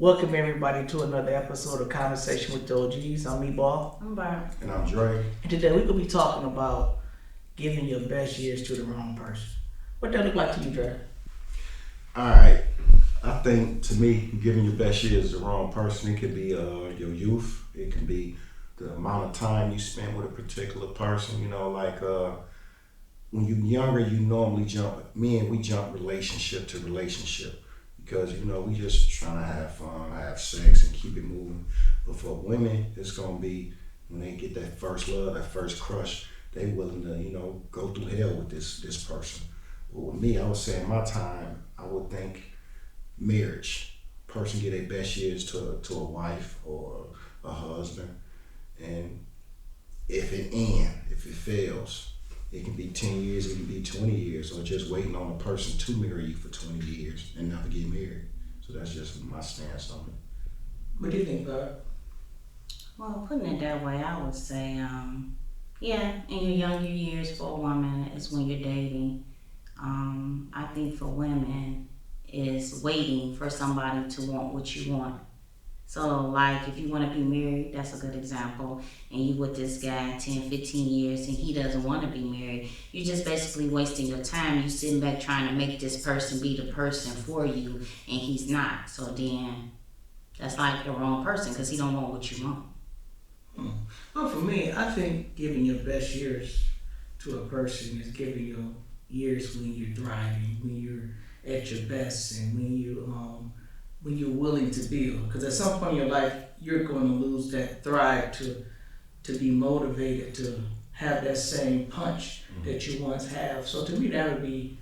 Welcome everybody to another episode of Conversation with the OGs. I'm Meatball. I'm Barb. And I'm Dre. And today we're going to be talking about giving your best years to the wrong person. What that look like to you, Dre? Alright, I think to me, giving your best years to the wrong person, it could be your youth. It can be the amount of time you spend with a particular person. When you're younger, you normally we jump relationship to relationship. Because, we just trying to have fun, have sex, and keep it moving. But for women, it's going to be, when they get that first love, that first crush, they willing to, go through hell with this person. But with me, I would say in my time, I would think marriage. Person get their best years to a wife or a husband. And if it fails, it can be 10 years, it can be 20 years, or just waiting on a person to marry you for 20 years and never get married. So that's just my stance on it. What do you think, Barb? Well, putting it that way, I would say, in your younger years for a woman is when you're dating. I think for women is waiting for somebody to want what you want. So, like, if you want to be married, that's a good example, and you with this guy 10, 15 years, and he doesn't want to be married, you're just basically wasting your time. You sitting back trying to make this person be the person for you, and he's not. So then, that's like the wrong person, because he don't want what you want. Well, for me, I think giving your best years to a person is giving your years when you're thriving, when you're at your best, and when you're willing to build. Because at some point in your life, you're going to lose that thrive to be motivated to have that same punch that you once have. So to me, that would be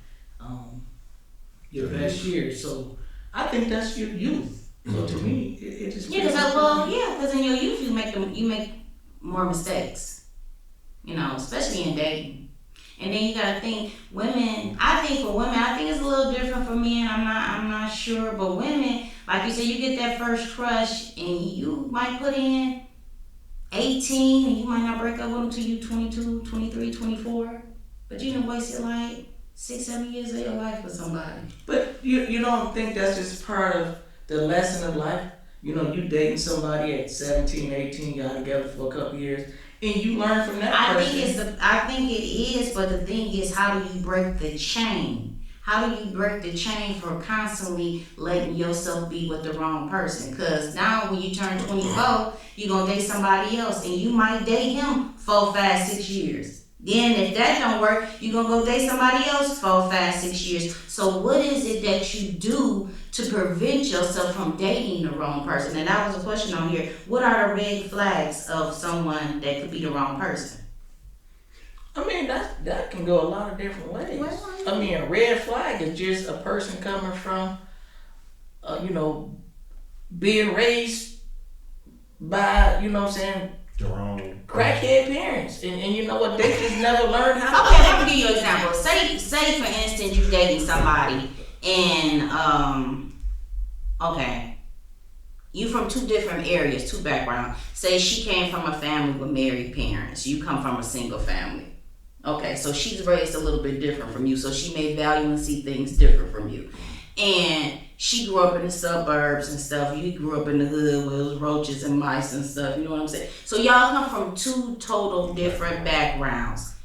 your best years. So I think that's your youth. So to me, it just because in your youth you make more mistakes, especially in dating. And then you gotta think, women. I think it's a little different for men. I'm not sure, but women, like you said, you get that first crush, and you might put in 18, and you might not break up with them until you 22, 23, 24. But you done wasted like 6-7 years of your life for somebody. But you don't think that's just part of the lesson of life? You dating somebody at 17, 18, got together for a couple years, and you learn from that person. I think it is, but the thing is, how do you break the chain? How do you break the chain from constantly letting yourself be with the wrong person? Because now when you turn 24, you're going to date somebody else, and you might date him 4, 5, 6 years. Then if that don't work, you're going to go date somebody else 4, 5, 6 years. So what is it that you do to prevent yourself from dating the wrong person? And that was a question on here. What are the red flags of someone that could be the wrong person? I mean, that can go a lot of different ways. A red flag is just a person coming from, being raised by, The wrong crackhead parents. And you know what? They just never learned how to. Okay, let me give you an example. Say for instance, you're dating somebody, and you from two different areas, two backgrounds. Say she came from a family with married parents. You come from a single family. Okay, so she's raised a little bit different from you, so she may value and see things different from you. And she grew up in the suburbs and stuff. You grew up in the hood where it was roaches and mice and stuff. You know what I'm saying? So y'all come from two total different backgrounds.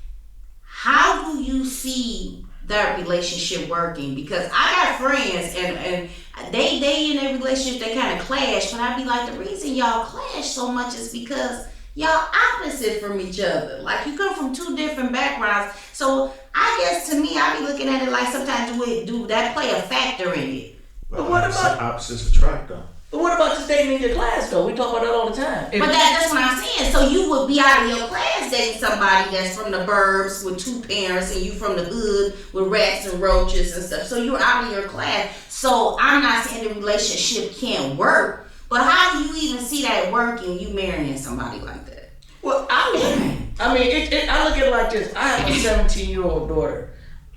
How do you see that relationship working? Because I got friends and they in their relationship, they kind of clash. But I be like, the reason y'all clash so much is because y'all opposite from each other. Like, you come from two different backgrounds. So I guess to me, I be looking at it like sometimes do that play a factor in it. But what about opposites attract though? But what about just dating in your class though? We talk about that all the time. But that's what I'm saying. So you would be out of your class dating somebody that's from the burbs with two parents, and you from the hood with rats and roaches and stuff. So you're out of your class. So I'm not saying the relationship can't work, but how do you even see that working? You marrying somebody like that? Well, I look at it like this. I have a 17-year-old daughter.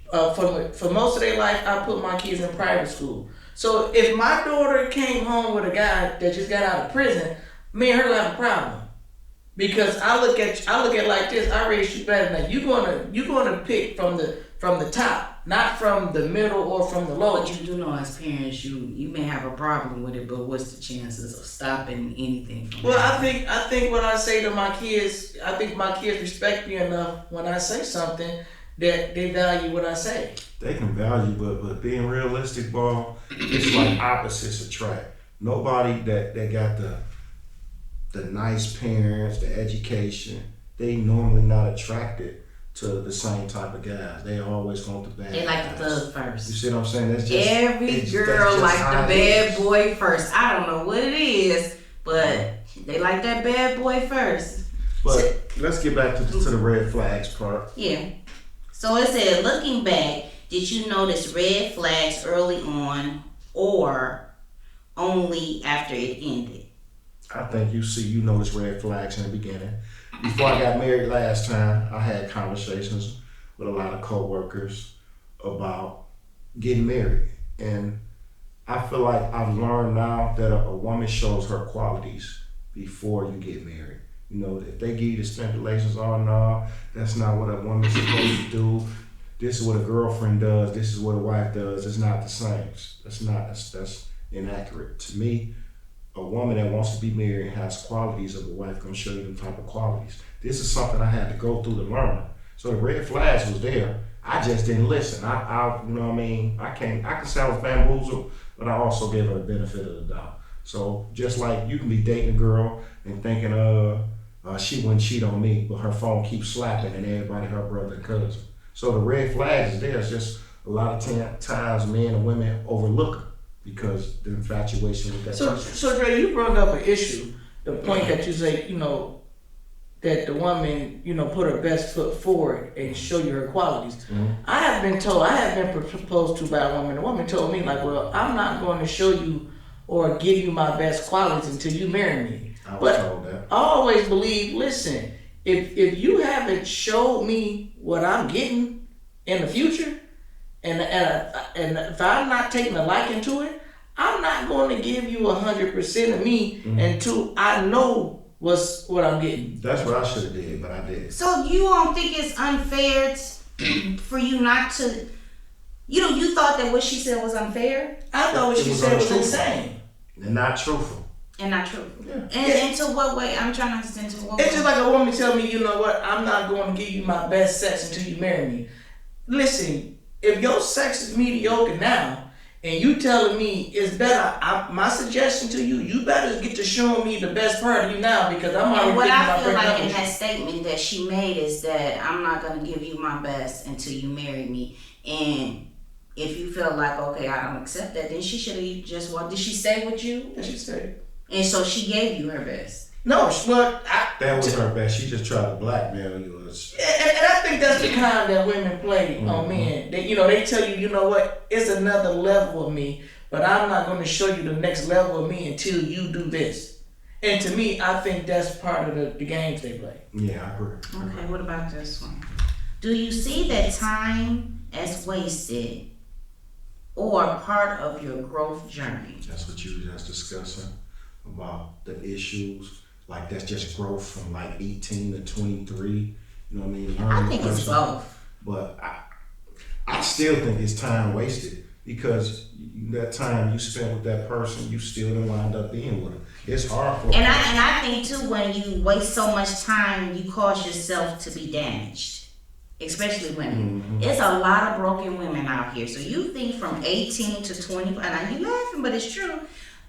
For most of their life, I put my kids in private school. So if my daughter came home with a guy that just got out of prison, me and her will have a problem. Because I look at it like this. I raised you better than that. You're gonna pick from the top. not from the middle or from the low. But you do know, as parents, you may have a problem with it, but what's the chances of stopping anything from Well, happening? I think what I say to my kids, I think my kids respect me enough when I say something that they value what I say. They can value, but being realistic, boy, it's like opposites attract. Nobody that got the nice parents, the education, they normally not attracted to the same type of guys. They always want the bad They like guys. the thug You first. see what I'm saying? That's just Every girl like the bad boy first. I don't know what it is, but they like that bad boy first. But let's get back to the red flags part. Yeah. So it said, looking back, did you notice red flags early on or only after it ended? I think you notice red flags in the beginning. Before I got married last time, I had conversations with a lot of coworkers about getting married. And I feel like I've learned now that a woman shows her qualities before you get married. You know, if they give you the stipulations, oh no, that's not what a woman's supposed to do. This is what a girlfriend does. This is what a wife does. It's not the same. That's inaccurate. To me, a woman that wants to be married and has qualities of a wife gonna show you them type of qualities. This is something I had to go through to learn. So the red flags was there. I just didn't listen. I you know what I mean? I can say I was bamboozled, but I also gave her the benefit of the doubt. So just like you can be dating a girl and thinking, she wouldn't cheat on me, but her phone keeps slapping and everybody, her brother and cousin. So the red flags is there. It's just a lot of times men and women overlook them because the infatuation with that person. So Dre, you brought up an issue, the point that you say, you know, that the woman, you know, put her best foot forward and show you her qualities. Mm-hmm. I have been proposed to by a woman. The woman told me, like, well, I'm not going to show you or give you my best qualities until you marry me. I was told that. I always believe, listen, if you haven't showed me what I'm getting in the future, and if I'm not taking a liking to it, I'm not going to give you 100% of me until I know what I'm getting. That's what I should have did, but I did. So you don't think it's unfair for you not to, you thought that what she said was unfair? I thought what she said was insane. And not truthful. And not true. Yeah. And to what way? I'm trying to understand to what way. It's just like a woman tell me, you know what, I'm not going to give you my best sex until you marry me. Listen, if your sex is mediocre now, and you telling me it's better, my suggestion to you better get to showing me the best part of you now, because I'm already And what thinking I about feel breaking like up in with that you. statement that she made is that I'm not going to give you my best until you marry me. And if you feel like, okay, I don't accept that, then she should have just walked. Did she stay with you? What she said? And so she gave you her best. No, well, That was her best. She just tried to blackmail you. and I think that's the kind that women play on men. They, they tell you, you know what, it's another level of me, but I'm not going to show you the next level of me until you do this. And to me, I think that's part of the games they play. Yeah, I agree. Okay, what about this one? Do you see that time as wasted or part of your growth journey? That's what you were just discussing about the issues. Like that's just growth from like 18 to 23. You know what I mean? I think it's both. But I still think it's time wasted because that time you spent with that person, you still didn't wind up being with them. It's hard for. And I think too, when you waste so much time, you cause yourself to be damaged, especially women. Mm-hmm. It's a lot of broken women out here. So you think from 18 to 25, and you laughing, but it's true.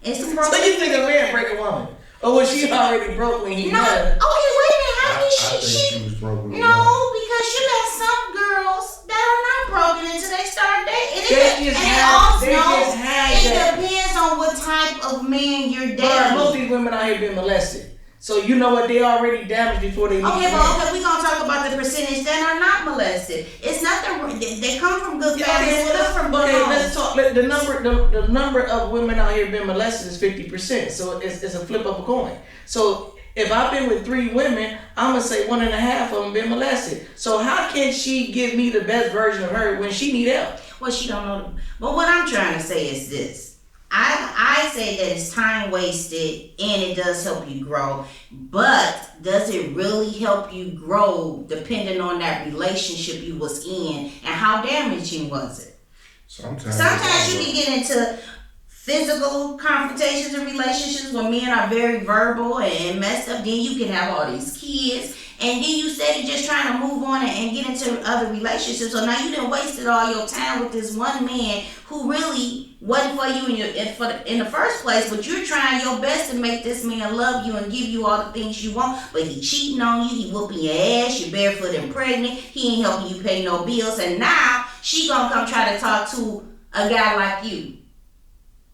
It's a broken. So you think a man break a woman? Or was she already broke when he No, met her? okay, wait a minute. How I did think she was broken. No, because you got some girls that are not broken until they start dating. They just had It that. depends on what type of man you're dating. But most of these women out here been molested. So you know what? They already damaged before they meet Okay, you. but we're gonna talk about the percentage that are not molested. It's nothing. They come from good families. They come from good homes. Let's talk. The number of women out here been molested is 50%. So it's a flip of a coin. So if I've been with 3 women, I'm gonna say 1.5 of them been molested. So how can she give me the best version of her when she need help? Well, she don't know. But what I'm trying to say is this: I say that it's time wasted and it does help you grow, but does it really help you grow depending on that relationship you was in and how damaging was it? Sometimes you can get into physical confrontations in relationships where men are very verbal and messed up. Then you can have all these kids, and then you steady just trying to move on and get into other relationships. So now you done wasted all your time with this one man who really wasn't for you in the first place. But you're trying your best to make this man love you and give you all the things you want. But he cheating on you, he whooping your ass, you're barefoot and pregnant, he ain't helping you pay no bills, and now she gonna come try to talk to a guy like you.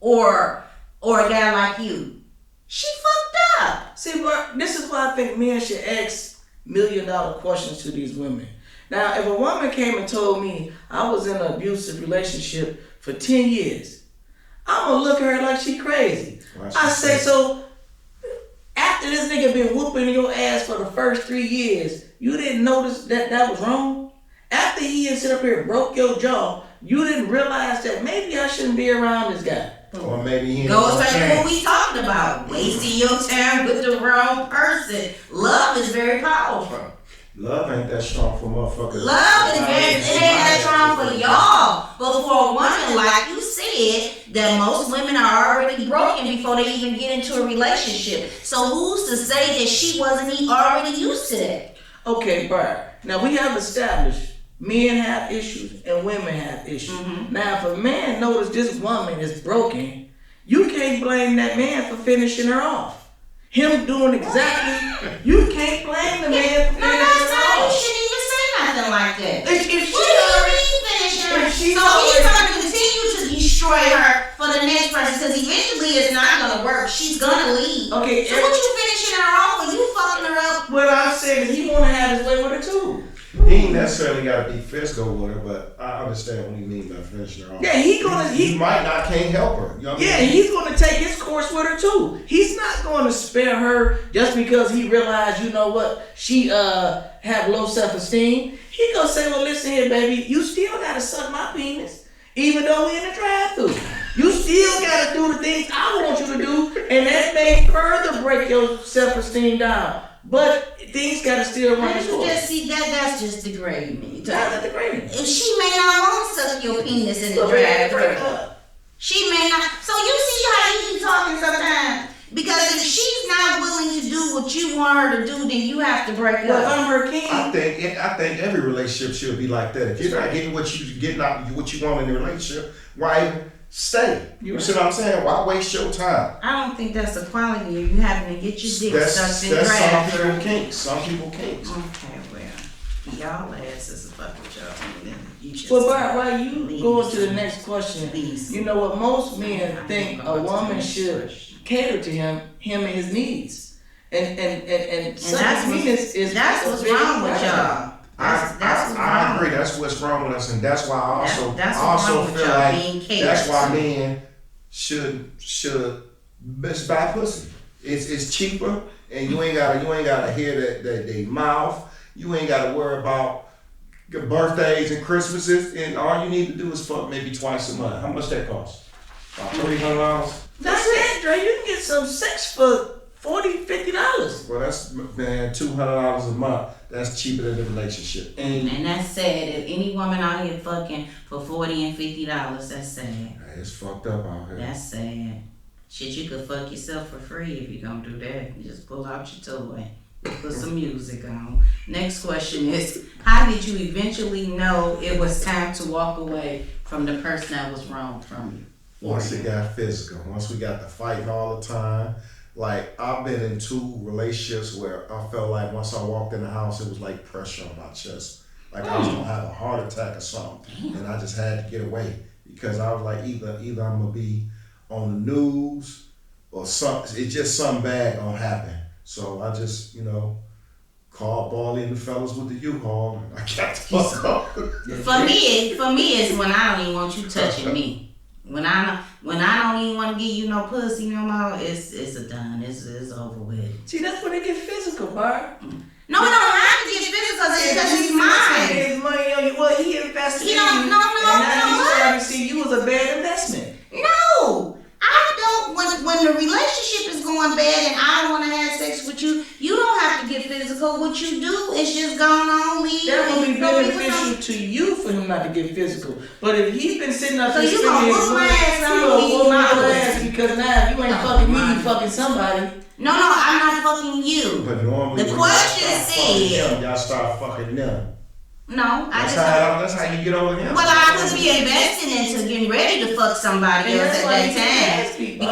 Or a guy like you. She fucked up. See, but this is why I think men should ask $1 million questions to these women. Now, if a woman came and told me I was in an abusive relationship for 10 years, I'm gonna look at her like she crazy. I say, so after this nigga been whooping your ass for the first 3 years, you didn't notice that was wrong? After he had sit up here and broke your jaw, you didn't realize that maybe I shouldn't be around this guy. Or maybe he goes back to what we talked about. Wasting your time with the wrong person. Love is very powerful. Love ain't that strong for motherfuckers. Love is it ain't that strong for y'all. But for a woman, like you said, that most women are already broken before they even get into a relationship. So who's to say that she wasn't already used to that? Okay, Brian. Now we have established men have issues and women have issues. Mm-hmm. Now, if a man notices this woman is broken, you can't blame that man for finishing her off. Him doing exactly, you can't blame the man for finishing her off. You shouldn't even say nothing like that. If what do you mean finishing her? So he's going to continue to destroy her for the next person because eventually it's not going to work. She's going to leave. Okay. So what you finishing her off or you fucking her up? What I'm saying is he want to have his way with her too. He ain't necessarily got to be physical with her, but I understand what you mean by finishing her off. Yeah, he might not can't help her. You know what I mean? He's going to take his course with her too. He's not going to spare her just because he realized, you know what, she have low self-esteem. He gonna say, well, listen here, baby, you still got to suck my penis, even though we in the drive-thru. You still got to do the things I want you to do, and that may further break your self-esteem down. But things gotta still run its course. Just see that's just degrading me. That's degrading. If she may not want to suck your penis in the drive-thru. She may not. So you see how you keep talking sometimes. Because if she's not willing to do what you want her to do, then you have to break up. Well, I'm her king. I think every relationship should be like that. If you're not getting what you want in the relationship, why even stay? You see what I'm saying? Why waste your time? I don't think that's a quality if you having to get your dick sucked in grass. Some people kinks. Okay, well, y'all asses is fuck with y'all. Well, why you go to the next question? You know what? Most men think a woman should cater to him and his needs, and that's what's wrong with y'all. I agree. That's what's wrong with us, and that's why I also feel like that's why men should best buy pussy. It's cheaper, and you ain't gotta hear that they mouth. You ain't gotta worry about your birthdays and Christmases, and all you need to do is fuck maybe twice a month. How much that cost? About $300. That's it, Dre. You can get some sex for $40, $50. Well, that's $200 a month. That's cheaper than the relationship. And that's sad. If any woman out here fucking for $40 and $50, that's sad. Hey, it's fucked up out here. That's sad. Shit, you could fuck yourself for free if you're gonna do that. You just pull out your toy, put some music on. Next question is, how did you eventually know it was time to walk away from the person that was wrong from you? Once it got physical, once we got to fighting all the time. Like, I've been in 2 relationships where I felt like once I walked in the house, it was like pressure on my chest. Like I was gonna have a heart attack or something. And I just had to get away because I was like, either I'm gonna be on the news or something. It's just something bad gonna happen. So I just, called Baldy and the fellas with the U-Haul and I got the fuck up. For me, it's when I don't even want you touching me. When I don't even want to give you no pussy no more, it's a done. It's over with. See, that's when it get physical, Barb. No, it don't have to get physical because it's mine. His money on you. Well, he invested in you. No. And now he's starting to see you as a bad investment. No, I what you do, it's just going on, leave. That would be and go be with beneficial to you for him not to get physical. But if he's been sitting up So there you spending gonna his whoop my money, ass, you I'm gonna gonna whoop eat my your pussy. ass because now you ain't fucking me, you fucking somebody. No, I'm not fucking you. But normally The when question y'all start fucking said- them, y'all start fucking them. No, That's how you get over him. Well, I could be investing into getting ready to fuck somebody And else that's at why that you can't ask time. people.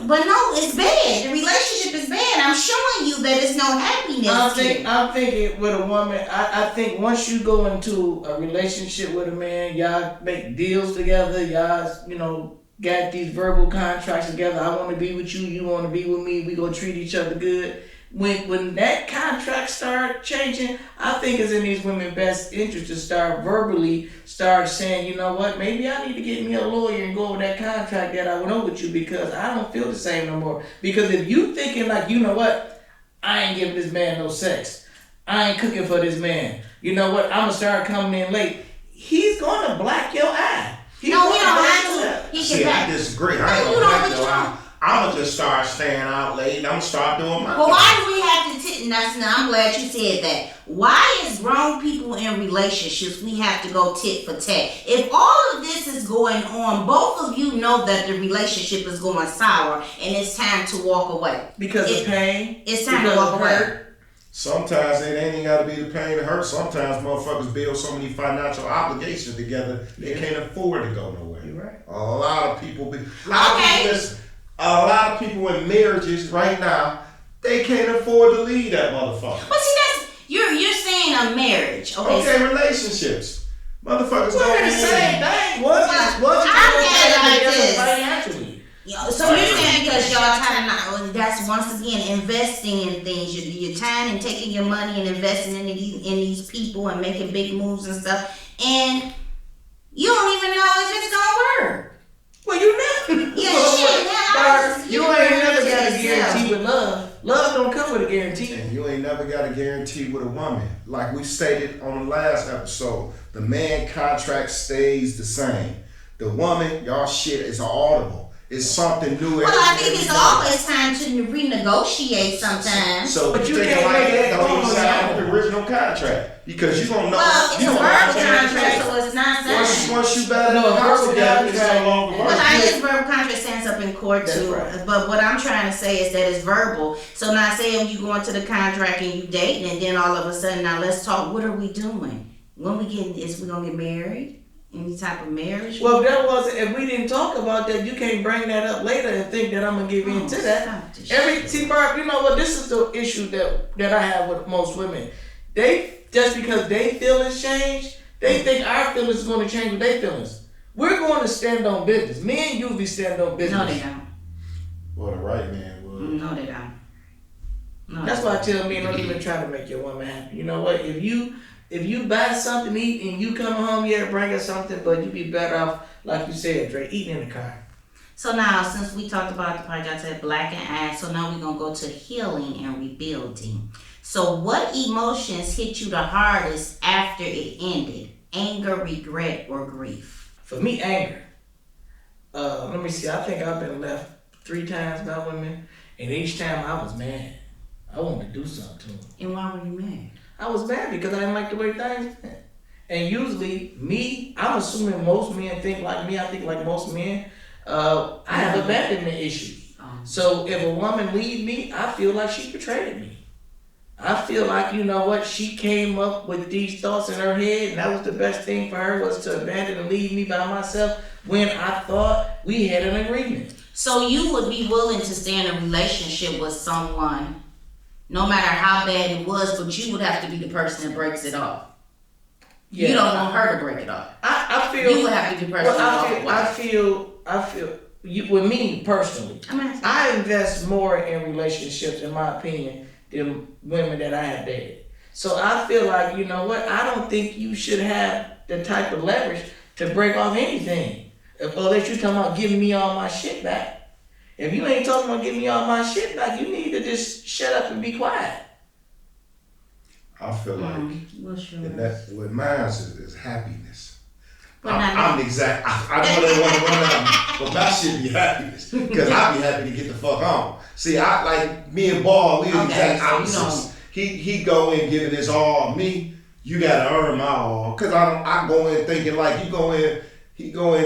But no, it's bad. The relationship is bad. I'm showing you that it's no happiness here. I'm thinking with a woman, I think once you go into a relationship with a man, y'all make deals together, y'all, got these verbal contracts together. I want to be with you, you want to be with me, we gonna treat each other good. When that contract start changing, I think it's in these women's best interest to start verbally saying, you know what, maybe I need to get me a lawyer and go over that contract that I went over with you because I don't feel the same no more. Because if you thinking like, you know what, I ain't giving this man no sex, I ain't cooking for this man, you know what, I'm gonna start coming in late, he's gonna black your eye. No, he don't have to. He See, can I back. disagree. No, I ain't you gonna don't, back but your you eye. I'm gonna just start staying out late and I'm gonna start doing my Well, thing. why do we have to I'm glad you said that. Why is grown people in relationships, we have to go tit for tat? If all of this is going on, both of you know that the relationship is going sour and it's time to walk away. Because of pain. It's time to walk away. Sometimes it ain't even gotta be the pain to hurt. Sometimes motherfuckers build so many financial obligations together they can't afford to go nowhere. You're right. A lot of people in marriages right now, they can't afford to leave that motherfucker. But see, that's you're saying a marriage, okay? Okay, relationships. Motherfuckers Well, don't they're the same thing. What's I get it like this. financially? So you're saying because y'all tired of that's once again investing in things. You're time and taking your money and investing in these people and making big moves and stuff, and you don't even know if it's gonna work. Well, you never. You ain't never got a guarantee with love. Love don't come with a guarantee. And you ain't never got a guarantee with a woman. Like we stated on the last episode, the man contract stays the same. The woman, y'all shit is audible. It's something new. Well, I think it's always time to renegotiate sometimes. So but you thinking can't like make that, that don't even call sign now. the original contract because you gonna know. Well, it's you a gonna verbal know contract, so it's not signed. Once you better No, the house verbal together, it's contract. no longer Well, verbal. I guess verbal contract stands up in court That's too. right. But what I'm trying to say is that it's verbal. So now say when you go into the contract and you dating and then all of a sudden now let's talk, what are we doing? When we gonna get married? Any type of marriage? Well, if we didn't talk about that, you can't bring that up later and think that I'm gonna give into that. Barb, you know what? This is the issue that I have with most women. They just because they feelings change, they think our feelings is going to change with their feelings. We're going to stand on business. Men usually stand on business. No, they don't. Well, the right man would. No, they don't. No, That's why I tell men don't even try to make your woman happy. You know what? If you buy something to eat and you come home, bring her something, but you be better off, like you said, Dre, eating in the car. So now, since we talked about the project, I said black and ass, so now we're going to go to healing and rebuilding. So what emotions hit you the hardest after it ended? Anger, regret, or grief? For me, anger. Let me see. I think I've been left 3 times by women, and each time I was mad. I wanted to do something to them. And why were you mad? I was mad because I didn't like the way things went. And usually, I'm assuming most men think like me. I think like most men, I have abandonment issues. So if a woman leaves me, I feel like she betrayed me. I feel like, you know what, she came up with these thoughts in her head, and that was the best thing for her was to abandon and leave me by myself when I thought we had an agreement. So you would be willing to stay in a relationship with someone, no matter how bad it was, but you would have to be the person that breaks it off. Yeah. You don't want her to break it off. I feel you would have to be the person I feel with me personally, I invest more in relationships, in my opinion, than women that I have dated. So I feel like, you know what, I don't think you should have the type of leverage to break off anything. Unless you're talking about giving me all my shit back. If you ain't talking about giving me all my shit back, you need to just shut up and be quiet. I feel like with mine is happiness. I'm the exact. I know they want to run out, but my shit be happiness because I be happy to get the fuck on. See, I like me and Ball. We the exact opposites. he go in giving his all. Me, you gotta earn my all. Cause I go in thinking like he go in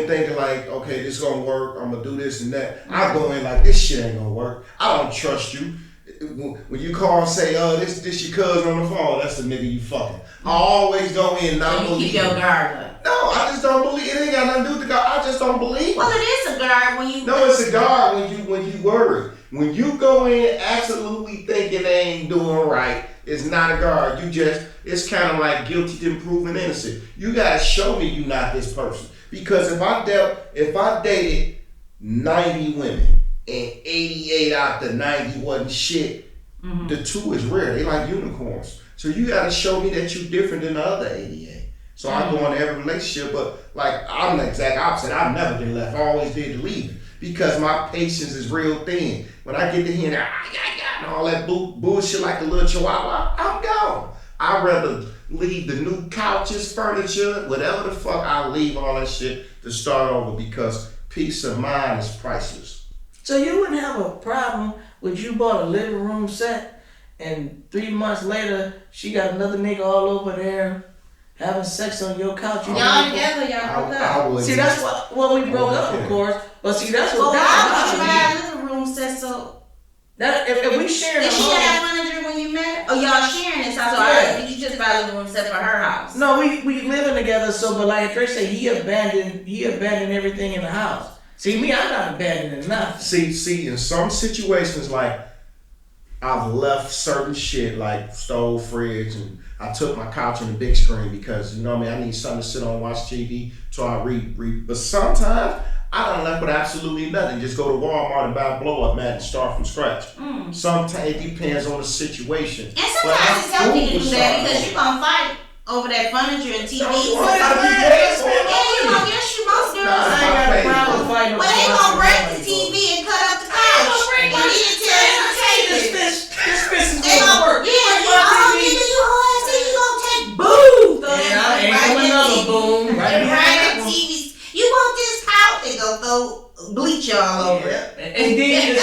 thinking like, okay, this gonna work. I'm gonna do this and that. I go in like, this shit ain't gonna work. I don't trust you. When you call and say, this your cousin on the phone, that's the nigga you fucking. I always go in not believe. Keep your guard up. No, I just don't believe. It ain't got nothing to do with the guard. I just don't believe. Well, it is a guard when you. No, it's a guard when you worry. When you go in absolutely thinking they ain't doing right, it's not a guard. It's kind of like guilty till proven innocent. You gotta show me you not this person. Because if I dated 90 women and 88 out the 90 wasn't shit, the 2 is rare. They like unicorns. So you gotta show me that you different than the other 88. So I go into every relationship, but like I'm the exact opposite. I've never been left. I always did leave because my patience is real thin. When I get to hearing and all that bullshit like a little chihuahua, I'm gone. I'd rather leave the new couches, furniture, whatever the fuck. I leave all that shit to start over because peace of mind is priceless. So you wouldn't have a problem with you bought a living room set and 3 months later she got another nigga all over there having sex on your couch. Y'all together, y'all broke up. See, that's what we broke up, of course. But see, that's what why would you buy a living room set so? That if we sharing did a she home, have furniture when you met? Oh, y'all sharing this house? Yeah. Did you just buy a living room set for her house? No, we living together. So, but like Trey said, he abandoned everything in the house. See, me, I'm not abandoning nothing. See, in some situations, like I've left certain shit, like stove, fridge, and I took my couch and the big screen because you know what I mean. I need something to sit on and watch TV, so I read. But sometimes I done left with absolutely nothing. Just go to Walmart and buy a blow up mat and start from scratch. Sometimes it depends on the situation. And sometimes it's healthy to do that because you're gonna fight over that furniture and TV. Most girls. I ain't got a problem fighting. Well, they gonna break the TV and cut up the couch. And he didn't tell you to take it. This fish is gonna work. Yeah, you always say you gonna take boom. Yeah, ain't no another boom. Right behind TV. You want this couch? They go throw bleach all over it. And then you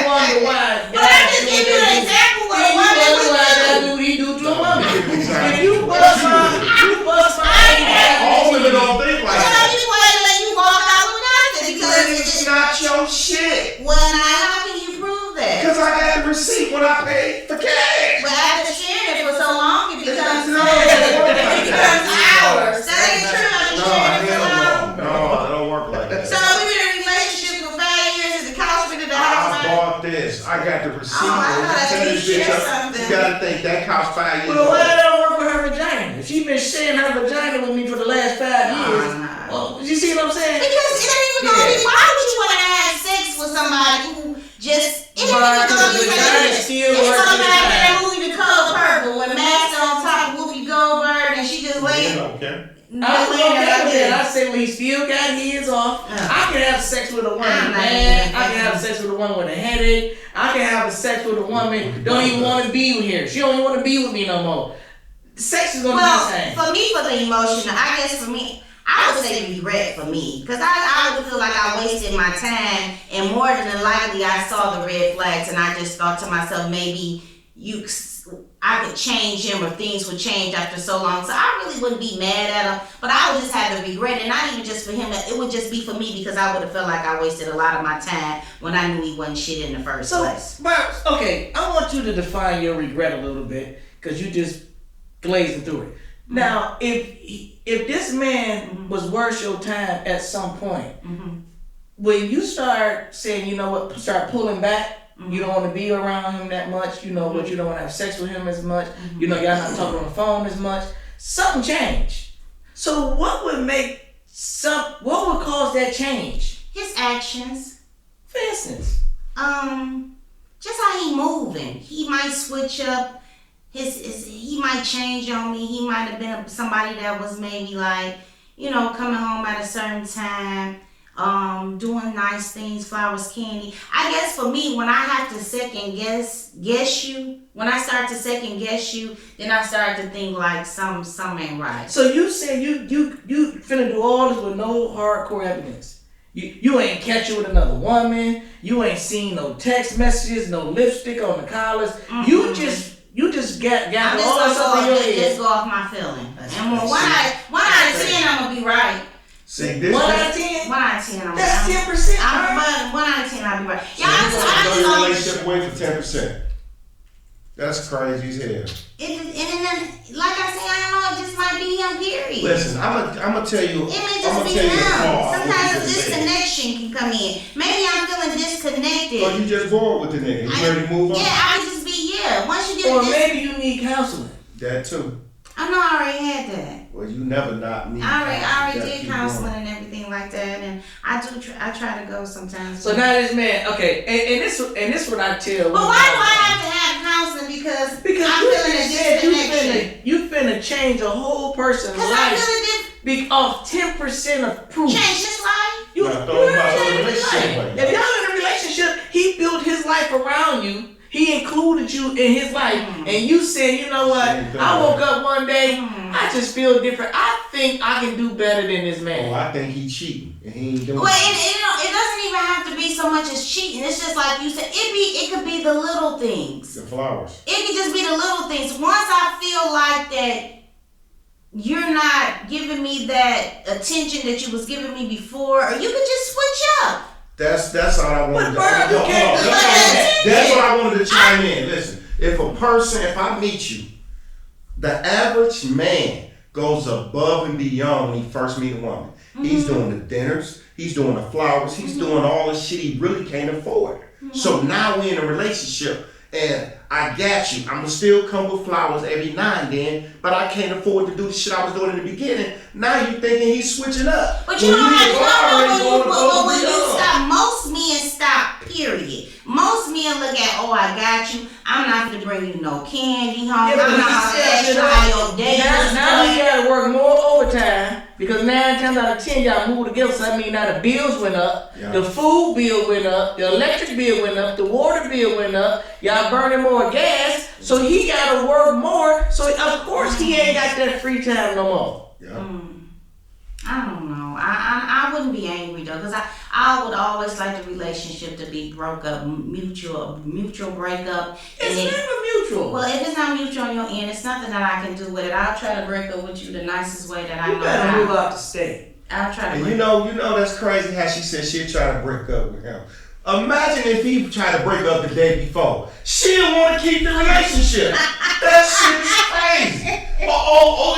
wonder why. But I just give you an example of a woman with he do to a woman. If you bust my all women don't think like that. You walk out with nothing because it's not your shit. Well, now how can you prove that? Because I got the receipt when I paid for cash. But after sharing it for so long, it becomes ours. That ain't true. No, it don't work like that. So we've been in a relationship for 5 years. Is the couch been in the house? I bought this. I got the receipt. You gotta think that couch 5 years. Well, why that don't work with her vagina? She been sharing her vagina with me for the last 5 years. Well, you see what I'm saying? Because it ain't even gonna be. Why would you want to have sex with somebody who just? It ain't even gonna be. It's gonna be like that movie, The Color Purple, when Master on top of Whoopi Goldberg and she just laying. I say when he still got his off. I can have sex with a woman, man. I can have sex with a woman with a headache. I can have sex with a woman don't even want to be here. She don't even want to be with me no more. Sex is gonna be the same. For me, for the emotional, I guess for me, I would say regret for me. Because I would feel like I wasted my time. And more than likely, I saw the red flags. And I just thought to myself, maybe I could change him or things would change after so long. So I really wouldn't be mad at him. But I would just have the regret. And not even just for him. It would just be for me because I would have felt like I wasted a lot of my time when I knew he wasn't shit in the first place. But, okay, I want you to define your regret a little bit. Because you just glazing through it. Now, if this man was worth your time at some point, when you start saying, you know what, start pulling back, you don't want to be around him that much, you know, but you don't want to have sex with him as much, you know, y'all not talking on the phone as much, something changed. So what would cause that change? His actions. For instance? Just how he moving. He might switch up. He might change on me. He might have been somebody that was maybe like, you know, coming home at a certain time, doing nice things, flowers, candy. I guess for me, when I have to second guess you, when I start to second guess you, then I start to think like something ain't right. So you say you finna do all this with no hardcore evidence. You ain't catch you with another woman. You ain't seen no text messages, no lipstick on the collars. You just you just got I'm just all this up in your just head. go off my feeling. And one out of 10, I'm gonna be right. See, this 1 out of 10. 1 out of 10, I'm That's right. 10%. But 1 out of 10, I'll be right. So Y'all, you I gonna throw just your don't. relationship away for 10%. That's crazy as hell. And then, like I said, I don't know. It just might be him. Period. Listen, I'm gonna tell you. It may I'm just gonna be tell you him. a flaw. Sometimes a disconnection can come in. Maybe I'm feeling disconnected. Or you just bored with the nigga. You ready to move on? Yeah, I would just be Once you get Or maybe you need counseling. That too. I know I already had that. Well, you never not need. I already did counseling and everything like that, and I try to go sometimes. So now this man, okay, and this what I tell. But why do I have to have counseling? Because I'm feeling a disconnection. You finna change a whole person's Because life. I'm feeling Off 10% of proof. change his life. You Now, throw him out of the changed his relationship life. like If y'all in a relationship, he built his life around you. He included you in his life, and you said, you know what? I woke up one day, I just feel different. I think I can do better than this man. Oh, I think he cheating and he ain't doing Well, it. it doesn't even have to be so much as cheating. It's just like you said. It could be the little things. The flowers. It could just be the little things. Once I feel like that you're not giving me that attention that you was giving me before, or you could just switch up. That's all I wanted to But bro, you can't do that. That's what I wanted to chime in. Listen, if I meet you, the average man goes above and beyond when he first meet a woman. He's doing the dinners, he's doing the flowers, he's doing all the shit he really can't afford. So now we're in a relationship and I got you. I'm gonna still come with flowers every now and then, but I can't afford to do the shit I was doing in the beginning. Now you thinking he's switching up. But you don't have to know when you stop. stop. Most men stop, period. Most men look at, oh, I got you. I'm not going to bring you no candy home. I'm not going to ask you how your day was Now going. you gotta work more overtime because 9 times out of 10 y'all move together. So that means now the bills went up, the food bill went up, the electric bill went up, the water bill went up. Y'all burning more gas, so he gotta work more. So of course he ain't got that free time no more. Yeah. I don't know. I wouldn't be angry though, because I would always like the relationship to be broke up, mutual breakup. It's never mutual. Well, if it's not mutual on your end, it's nothing that I can do with it. I'll try to break up with you the nicest way that I know You better move how. out the state. I'll try to And break you know that's crazy how she said she'd try to break up with him. Imagine if he tried to break up the day before. She didn't want to keep the relationship. That shit is crazy. It's Or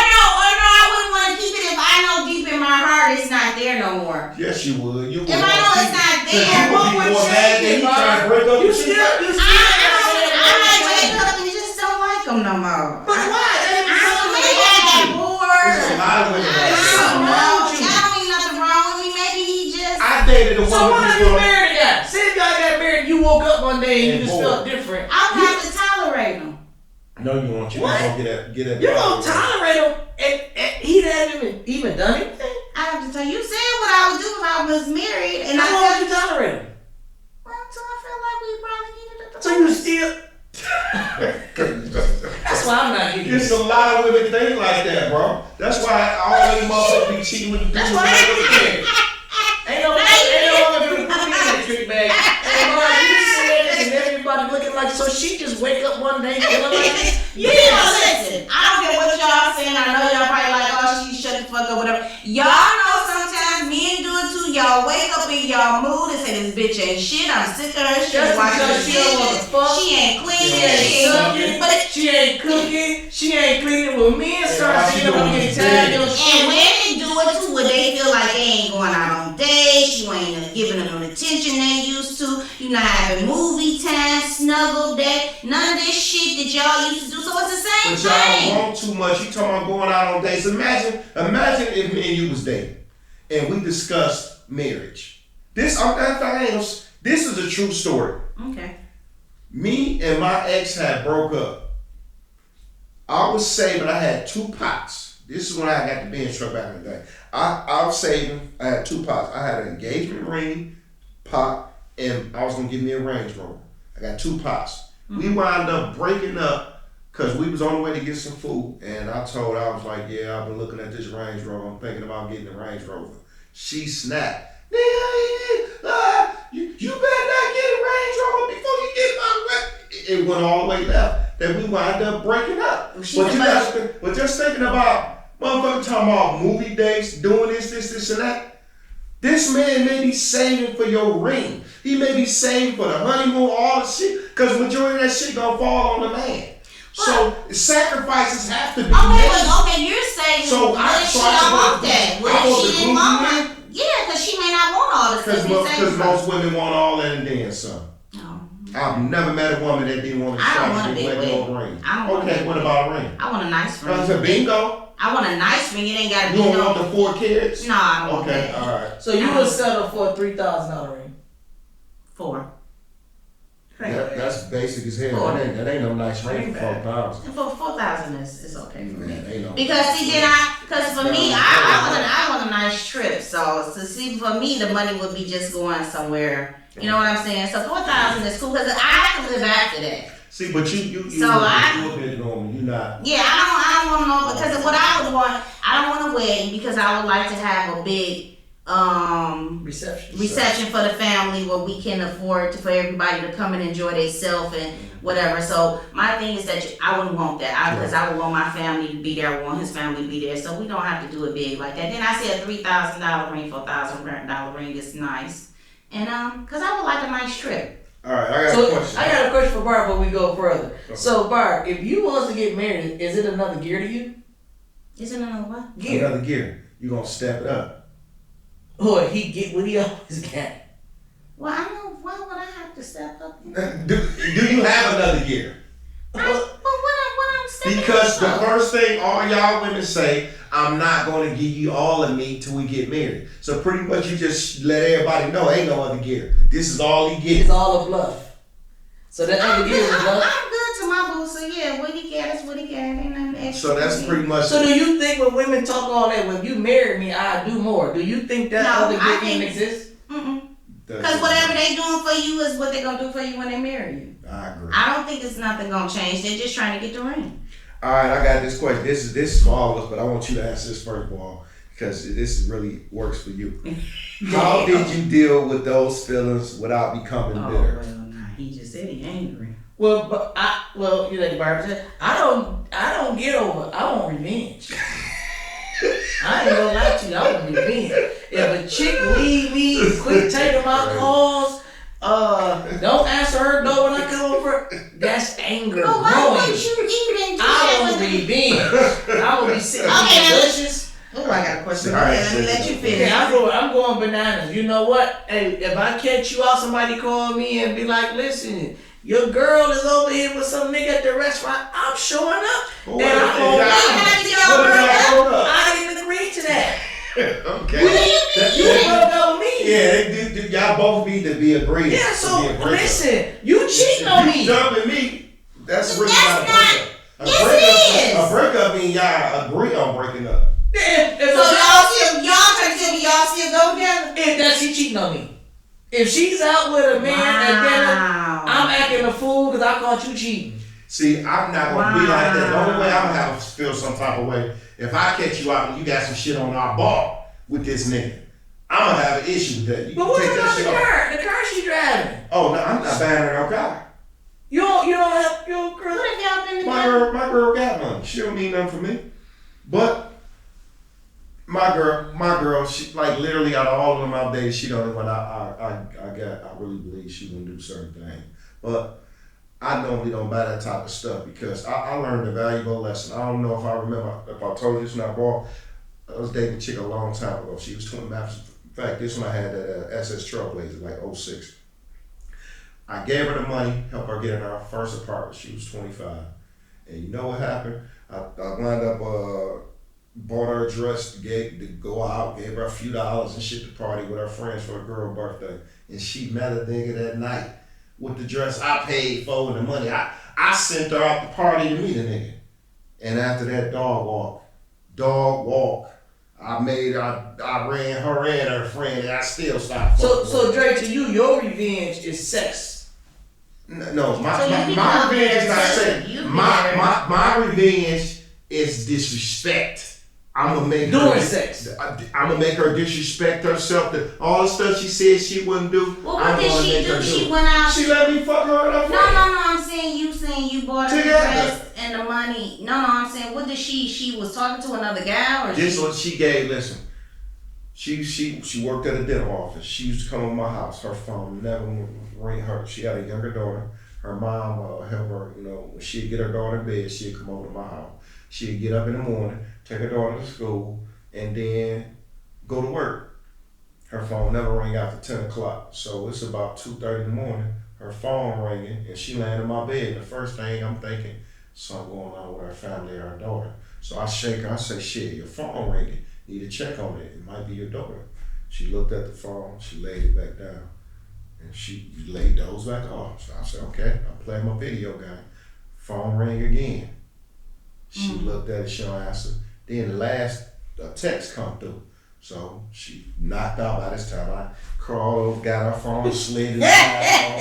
no, I wouldn't want to keep it if I know deep in my heart it's not there no more. Yes, you would. You would. If I know it's not there, you would be more mad that he trying to break up You with you. I might wake up and just don't like them no more. But why? Maybe I got bored. There's a lot of women like I don't know. that. I don't mean nothing wrong with me. Maybe he just. I dated a So woman why you before. married a guy? Say if y'all got married and you woke up one day and you just felt different. I would have to tolerate him. No, you won't. You What? gonna get at You gonna tolerate him and he hasn't even done anything? I have to tell you, said what I would do if I was married, and How I long felt. would you tolerate him? Well, until I felt like we probably needed a So you still? That's why I'm not getting There's this. a lot of women think like that, bro. That's why all these motherfuckers be cheating with the That's dudes. why I don't care. Ain't no woman gonna put me in a trick bag. And Mara, you said this and everybody looking like, so she just wake up one day feeling like this? You know, listen, I don't care what y'all saying. I know y'all probably like, oh, she shut the fuck up, whatever. Y'all know sometimes men do it too. Y'all wake up in y'all mood and say, this bitch ain't shit. I'm sick of her. She Just watching because the she don't wanna dishes. fuck. She ain't clean. She ain't cooking. But it, She ain't cooking. She ain't cleaning. When men start all she thinking about doing getting is tired, digging. they'll and women do it too, where they feel like they ain't going out on dates. You ain't giving them the attention they used to. You not having movie time, snuggle day. None of this shit that y'all used to do. So it's the same But y'all thing. want too much. You talking about going out on dates. Imagine if me and you was dating and we discussed marriage. This is a true story. Okay. Me and my ex had broke up. I was saving. I had 2 pots. This is when I got the Benz truck back in the day. I was saving. I had 2 pots. I had an engagement ring pot, and I was gonna give me a Range Rover. I got 2 pots. We wound up breaking up because we was on the way to get some food, and I was like, yeah, I've been looking at this Range Rover. I'm thinking about getting a Range Rover. She snapped. Nigga, you better not get a Range Rover before you get my. it went all the way left that we wound up breaking up. But just thinking about motherfucker talking about movie dates, doing this, and that. This man may be saving for your ring. He may be saving for the honeymoon, all the shit, because majority of that shit gonna fall on the man. So sacrifices have to be made. Okay, you're saying what if she don't want that? What if she didn't want her? Yeah, because she may not want all this. Because most women want all that and then some. No. I've never met a woman that didn't want to no ring. Okay, what about a ring? I want a nice ring. That's a bingo. I want a nice ring. It ain't got to be You don't want the 4 kids? No, I don't want that. Okay, all right. So you would settle for a $3,000 ring? 4. That's basic as hell. That ain't no nice ring for 4,000. For 4,000 is okay for me. No because for me, I want a nice trip. So see, for me, the money would be just going somewhere. You know what I'm saying? So 4,000 is cool because I have to live after that. See, but you a bit normal. You not. Yeah, I don't want to know because of what I would want. I don't want a wedding because I would like to have a big reception for the family where we can afford for everybody to come and enjoy themselves and whatever. So my thing is that I wouldn't want that because I would want my family to be there, I want his family to be there. So we don't have to do it big like that. Then I said a $3,000 ring for $1,000 ring is nice, and because I would like a nice trip. All right, I got a question. I got a question for Barb before we go further. Okay. So Barb, if you was to get married, is it another gear to you? Is it another what? Gear. Another gear. You gonna step it up. Or he get what he always got. Well, I know. Why would I have to step up? Do you have another gear? What I'm stepping Because up? the first thing all y'all women say, I'm not going to give you all of me till we get married. So pretty much you just let everybody know ain't no other gear. This is all he gets. It's all a bluff. So that other gear is a bluff. I'm good to my boo. So yeah, what he got is what he got. Ain't nothing extra. So that's pretty much. So do you think when women talk all that, when you marry me, I do more? Do you think that other gear can exist? Because whatever they doing for you is what they gonna do for you when they marry you. I agree. I don't think it's nothing gonna change. They're just trying to get the ring. All right, I got this question. This is for all of us, but I want you to answer this first of all because this really works for you. How did you deal with those feelings without becoming bitter? Well, nah, he just said he angry. Well, you like Barbara said, I don't get over. I want revenge. I ain't gonna lie to you. I want revenge. If a chick leave me, quit taking my calls, don't answer her door when I come over, that's anger. But why would you even do I want revenge. I will be sitting in the bushes. Oh, I got a question. All right, let me let you finish. Okay, I'm going bananas. You know what? Hey, if I catch you out, somebody call me and be like, listen, your girl is over here with some nigga at the restaurant, I'm showing up. Oh, and I'm going I didn't agree to that. Okay. You broke up with me. Yeah, y'all both need to be agreed. Yeah, so listen, you cheating on me. You jumping me. That's really not not a breakup. A breakup means y'all agree on breaking up. So y'all trying to tell me y'all still go together? If that's she cheating on me. If she's out with a man at dinner, I'm acting a fool because I caught you cheating. See, I'm not gonna be like that. The only way I'm gonna have to feel some type of way if I catch you out and you got some shit on our bar with this nigga. I'm gonna have an issue with that. You but what about the car? The car she driving? Oh no, I'm not buying her no car. You don't have your girl. What if y'all been together? My girl got money. She don't need nothing from me. But my girl, she like literally out of all of my days, she don't when I really believe she wouldn't do certain things. But I normally don't buy that type of stuff because I learned a valuable lesson. I don't know if I remember if I told you this when I was dating a chick a long time ago. She was 20 months. In fact, this one I had that SS Trailblazer like 06. I gave her the money, helped her get in our first apartment. She was 25. And you know what happened? I wound up bought her a dress to go out, gave her a few dollars and shit to party with her friends for her girl's birthday. And she met a nigga that night with the dress I paid for and the money. I sent her out the party to meet a nigga. And after that dog walk, I ran her and her friend and I still stopped. So Dre, to you, your revenge is sex. No, my revenge is not sex. My revenge is disrespect. I'm gonna make her disrespect herself. All the stuff she said she wouldn't do. Well, what did she do? She went out. She let me fuck her up. No. I'm saying you bought her the dress and the money. No, I'm saying, what did she was talking to another guy, or this what she gave? Listen, she worked at a dental office. She used to come to my house. Her phone never ring her. She had a younger daughter. Her mom helped her. You know, when she'd get her daughter in bed, she'd come over to my house. She'd get up in the morning, take her daughter to school, and then go to work. Her phone never rang after 10 o'clock. So it's about 2:30 in the morning. Her phone ringing, and she laying in my bed. The first thing I'm thinking, something going on with her family or her daughter. So I shake her. I say, shit, your phone ringing. Need to check on it. It might be your daughter. She looked at the phone. She laid it back down. And she laid those back off. So I said, okay, I'll play my video game. Phone rang again. She looked at it, she don't answer. Then the last text come through. So she knocked out by this time. I crawled over, got her phone, slid it down,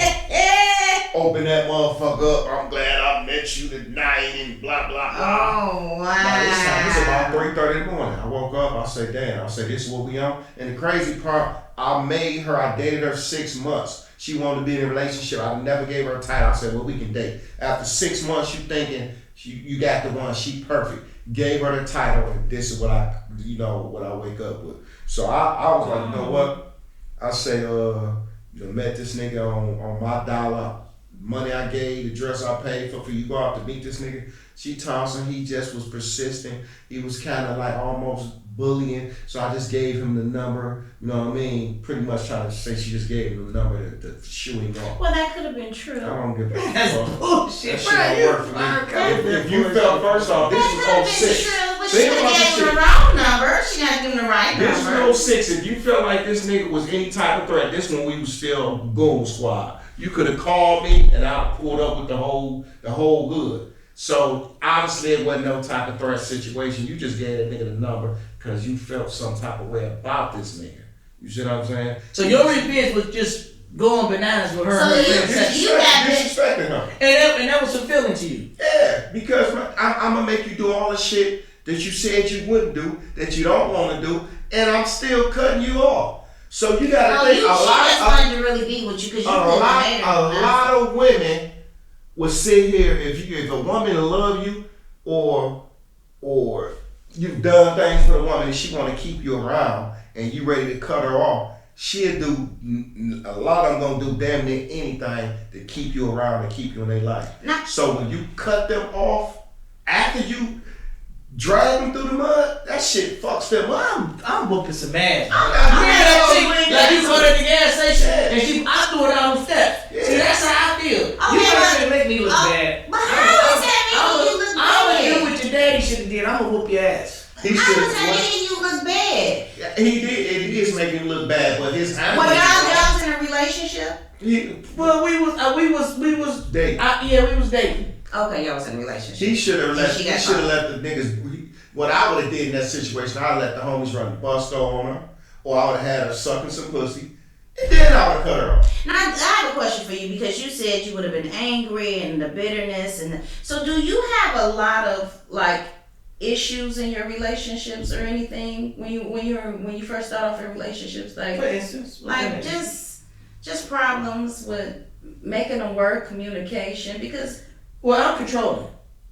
opened that motherfucker up. I'm glad I met you tonight and blah, blah, blah. Oh, wow. By this time, it's about 3:30 in the morning. I woke up, I said, damn. I said, this is what we on? And the crazy part, I dated her 6 months. She wanted to be in a relationship. I never gave her a title. I said, well, we can date. After 6 months, you thinking you got the one, she perfect. Gave her the title, and this is what I wake up with. So I was like, you know what? I say, met this nigga on my dollar, money I gave, the dress I paid for you go out to meet this nigga. She tossed him, he just was persistent. He was kind of like almost bullying, so I just gave him the number, you know what I mean? Pretty much trying to say she just gave him the number to shoo him off. Well, that could have been true. I don't give a fuck. That's bullshit. That shit don't work for me. If you felt, first off, this was 06. But she could have gave him the wrong number. She not giving the right number. This was 06. If you felt like this nigga was any type of threat, this when we was still Goon Squad. You could have called me and I pulled up with the whole hood. So obviously it wasn't no type of threat situation. You just gave that nigga the number because you felt some type of way about this nigga. You see what I'm saying? So your revenge was just going bananas with her. So you got disrespecting her. And that was fulfilling to you. Yeah, because I'm gonna make you do all the shit that you said you wouldn't do, that you don't want to do, and I'm still cutting you off. So you gotta think she just wanted to really be with you because you couldn't have a lot of women would sit here if a woman love you or you've done things for the woman and she want to keep you around and you ready to cut her off, she'll do, a lot of them gonna do damn near anything to keep you around and keep you in their life. So when you cut them off after you drag them through the mud, that shit fucks them up. I'm whooping some ass. Like you go to the gas station and I threw it out on the steps. Yeah. See, that's how I feel. You ain't gonna make me look bad. But how is that making you look bad? I'm gonna do what your daddy should have did. I'm gonna whoop your ass. How is that making you look bad? He did. It is making him look bad, but his Well, y'all was in a relationship? We was dating. We was dating. Okay, y'all was in a relationship. He should have let the niggas. What I would have did in that situation, I'd let the homies run the bus store on her, or I would have had her sucking some pussy, and then I would have cut her off. Now I have a question for you because you said you would have been angry and the bitterness so do you have a lot of like issues in your relationships or anything when you first start off in relationships, like for instance, like just problems with making them work, communication, because I'm controlling.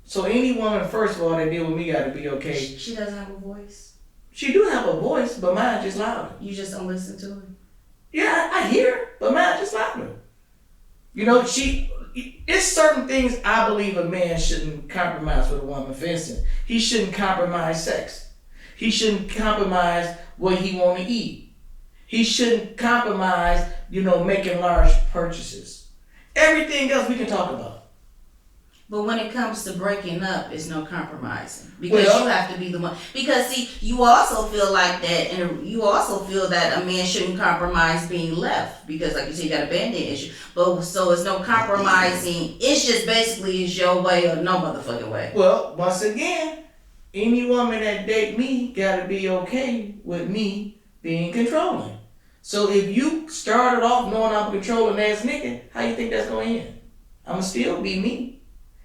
So any woman, first of all, that deal with me got to be okay. She doesn't have a voice. She do have a voice, but mine just louder. You just don't listen to her. Yeah, I hear her, but mine just louder. You know, it's certain things I believe a man shouldn't compromise with a woman. For instance, he shouldn't compromise sex. He shouldn't compromise what he want to eat. He shouldn't compromise, making large purchases. Everything else we can talk about. But when it comes to breaking up, it's no compromising because you have to be the one. Because see, you also feel like that, and you also feel that a man shouldn't compromise being left because, like you said, you got a band-aid issue. But so it's no compromising. It's just basically it's your way or no motherfucking way. Well, once again, any woman that date me gotta be okay with me being controlling. So if you started off knowing I'm a controlling ass nigga, how you think that's gonna end? I'ma still be me.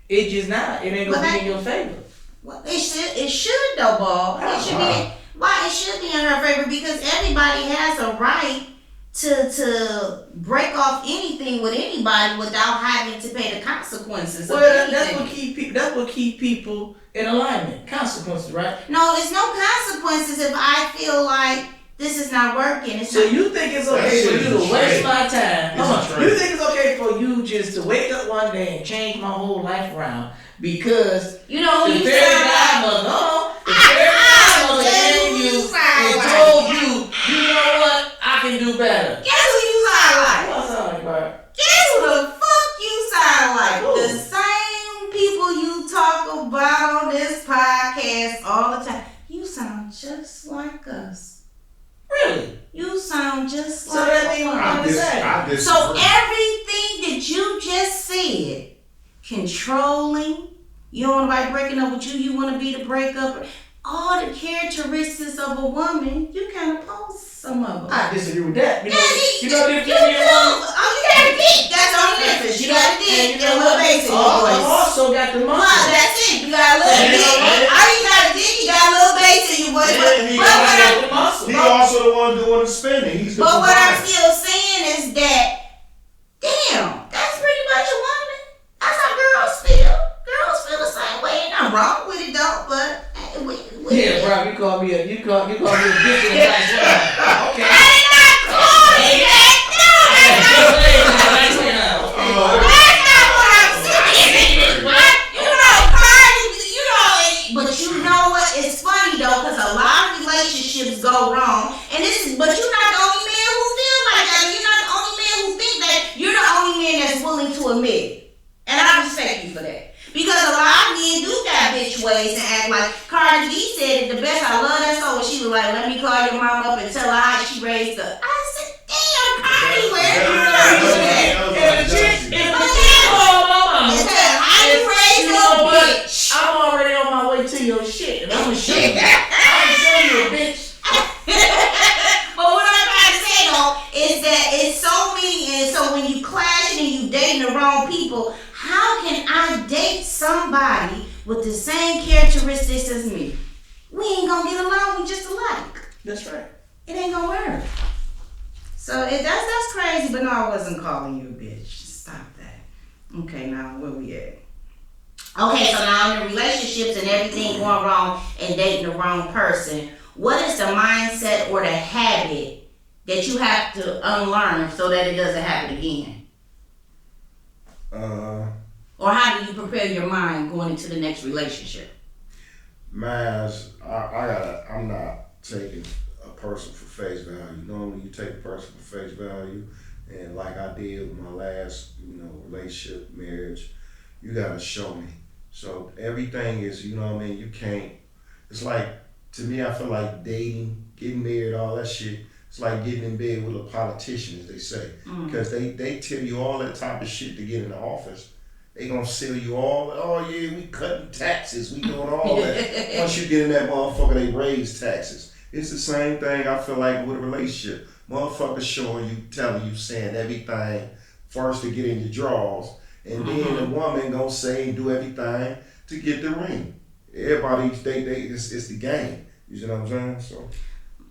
It just not. It ain't gonna be in your favor. Well, it should though, Ball. It should be. Why it should be in her favor? Because everybody has a right to break off anything with anybody without having to pay the consequences. Well, that's what keep people in alignment. Consequences, right? No, there's no consequences if I feel like this is not working. So you think it's okay for you to waste my time? You think it's okay for you just to wake up one day and change my whole life around because you know the you fairy godmother, the fairy godmother came you and told you, you know what, I can do better. Guess who you sound like? What I sound like, bro? Guess who the fuck you sound like? Ooh. The same people you talk about on this podcast all the time. You sound just like us. Really? You sound just So like that means we're the same. So everything that you just said, controlling, you don't want nobody breaking up with you, you want to be the breakup, all the characteristics of a woman, you kind of pose some of them. I disagree with that. You know the difference you between a woman? Oh, you got a dick. That's the only difference. You got a dick and a little basic voice. I also got the muscle. That's it. You got a little dick. All you got a dick, you got a little bass in your voice. He also the one doing the spinning. He's the but what I'm still saying is that, damn, that's pretty much a woman. That's how girls feel. Girls feel the same way. And I'm wrong with it though, but yeah, bro, you call me a bitch and a nice woman. Okay. I did not call you that. No, that's not what I'm saying. But you know what? It's funny though, because a lot of relationships go wrong. But you're not the only man who feel like that. You're not the only man who think that. You're the only man that's willing to admit it. And I respect you for that. Because a lot of men do got bitch ways and act like Cardi B said it the best. I love that song when she was like, let me call your mom up and tell her how she raised her. I said, damn, Cardi, where you learn that? I'm already on my way to your shit, and I'm gonna show you. I'm gonna show you a bitch. But what I'm trying to say though is that it's so many, and so when you clashing and you dating the wrong people, how can I date somebody with the same characteristics as me? We ain't gonna get along. We just alike. That's right. It ain't gonna work. So that's crazy. But no, I wasn't calling you a bitch. Stop that. Okay, now where we at? Okay, so now in the relationships and everything going wrong and dating the wrong person, what is the mindset or the habit that you have to unlearn so that it doesn't happen again? Or how do you prepare your mind going into the next relationship? I'm not taking a person for face value. Normally you take a person for face value, and like I did with my last, relationship, marriage, you gotta show me. So everything is, you know what I mean, you can't, it's like, to me, I feel like dating, getting married, all that shit, it's like getting in bed with a politician, as they say. Because they tell you all that type of shit to get in the office. They gonna sell you all, oh yeah, we cutting taxes, we doing all that. Once you get in that motherfucker, they raise taxes. It's the same thing I feel like with a relationship. Motherfuckers showing you, telling you, saying everything first to get in your drawers. And then the woman gonna say and do everything to get the ring. Everybody, it's the game. You know what I'm saying? So.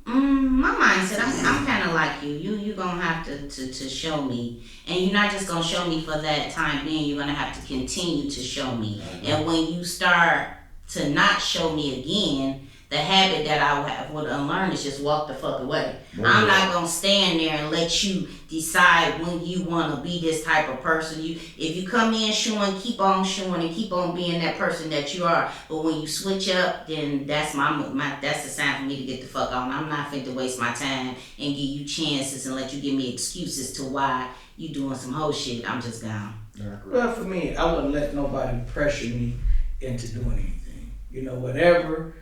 My mindset, I'm kind of like you. You gonna have to show me, and you're not just gonna show me for that time being. You're gonna have to continue to show me. And when you start to not show me again, the habit that I would unlearn is just walk the fuck away. I'm not gonna stand there and let you decide when you wanna be this type of person. If you come in keep on showing and keep on being that person that you are. But when you switch up, then that's that's the sign for me to get the fuck on. I'm not fit to waste my time and give you chances and let you give me excuses to why you doing some whole shit. I'm just gone. Well, for me, I wouldn't let nobody pressure me into doing anything. Whatever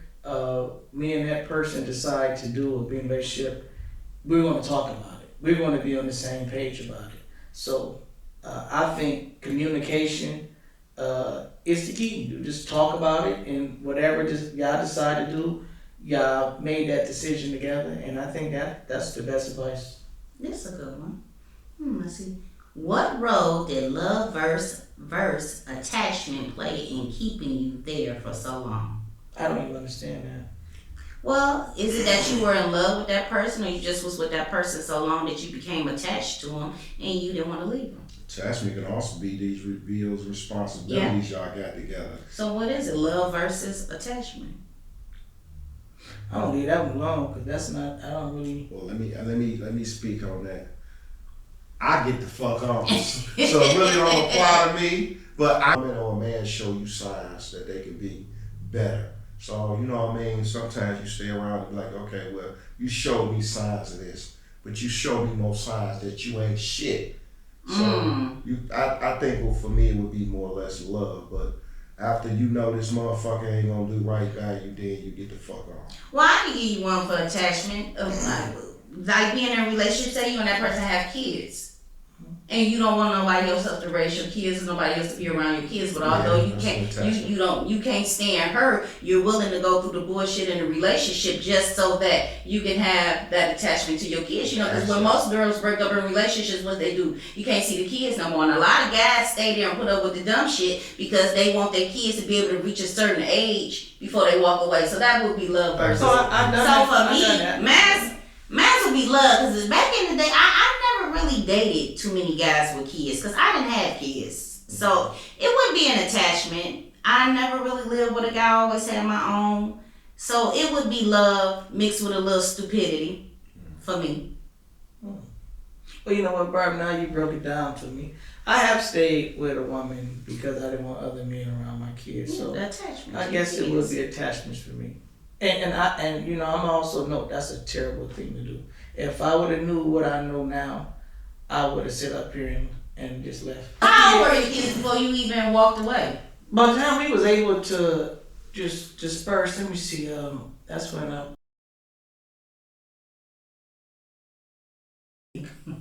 me and that person decide to do or be in a relationship, we're going to talk about it. We're going to be on the same page about it. So I think communication is the key. You just talk about it, and whatever y'all decide to do, y'all made that decision together, and I think that's the best advice. This is a good one. Let's see. What role did love versus attachment play in keeping you there for so long? I don't even understand that. Well, is it that you were in love with that person, or you just was with that person so long that you became attached to him and you didn't want to leave him? Attachment can also be these responsibilities y'all got together. So what is it, love versus attachment? I don't leave that one alone because that's not. I don't really. Well, let me speak on that. I get the fuck on, so it really don't apply to me. But I or a man show you signs that they can be better. So you know what I mean. Sometimes you stay around and be like, okay, well, you showed me signs of this, but you showed me more signs that you ain't shit. So I think well, for me it would be more or less love, but after you know this motherfucker ain't gonna do right by you, then you get the fuck on. Well, I can give you one for attachment of like being in a relationship. Say you and that person have kids, and you don't want nobody else to raise your kids, and nobody else to be around your kids. But although you can't stand her, you're willing to go through the bullshit in a relationship just so that you can have that attachment to your kids. You know, because when most girls break up in relationships, what they do, you can't see the kids no more. And a lot of guys stay there and put up with the dumb shit because they want their kids to be able to reach a certain age before they walk away. So that would be love versus. So for me, Mass would be love because back in the day, I never really dated too many guys with kids because I didn't have kids. So it wouldn't be an attachment. I never really lived with a guy. I always had my own. So it would be love mixed with a little stupidity for me. Well, you know what, Barb? Now you broke it down for me. I have stayed with a woman because I didn't want other men around my kids. So attachment. I guess it would be attachments for me. And you know, I'm also no. That's a terrible thing to do. If I would have knew what I know now, I would have sit up here and just left. How old were your kids before you even walked away? By the time we was able to just disperse, let me see. That's when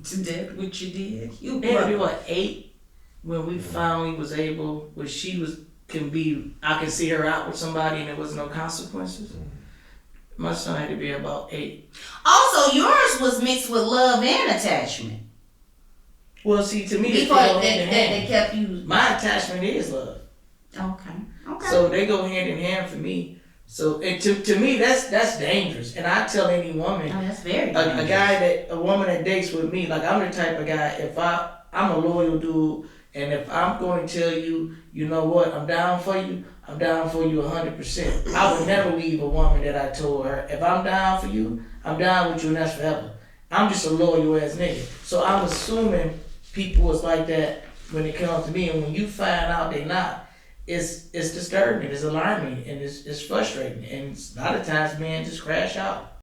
To did what you did. You maybe what 8 when we finally was able. When I can see her out with somebody and there was no consequences. My son had to be about 8. Also, yours was mixed with love and attachment. Well, see, to me, Before they kept you. My attachment is love. Okay. So they go hand in hand for me. So and to me, that's dangerous. And I tell any woman, that's very dangerous. a woman that dates with me, like I'm the type of guy. If I'm a loyal dude, and if I'm going to tell you, you know what, I'm down for you. I'm down for you 100%. I would never leave a woman that I told her, if I'm down for you, I'm down with you and that's forever. I'm just a loyal ass nigga. So I'm assuming people was like that when it comes to me. And when you find out they not, it's disturbing, it's alarming, and it's frustrating. And a lot of times men just crash out.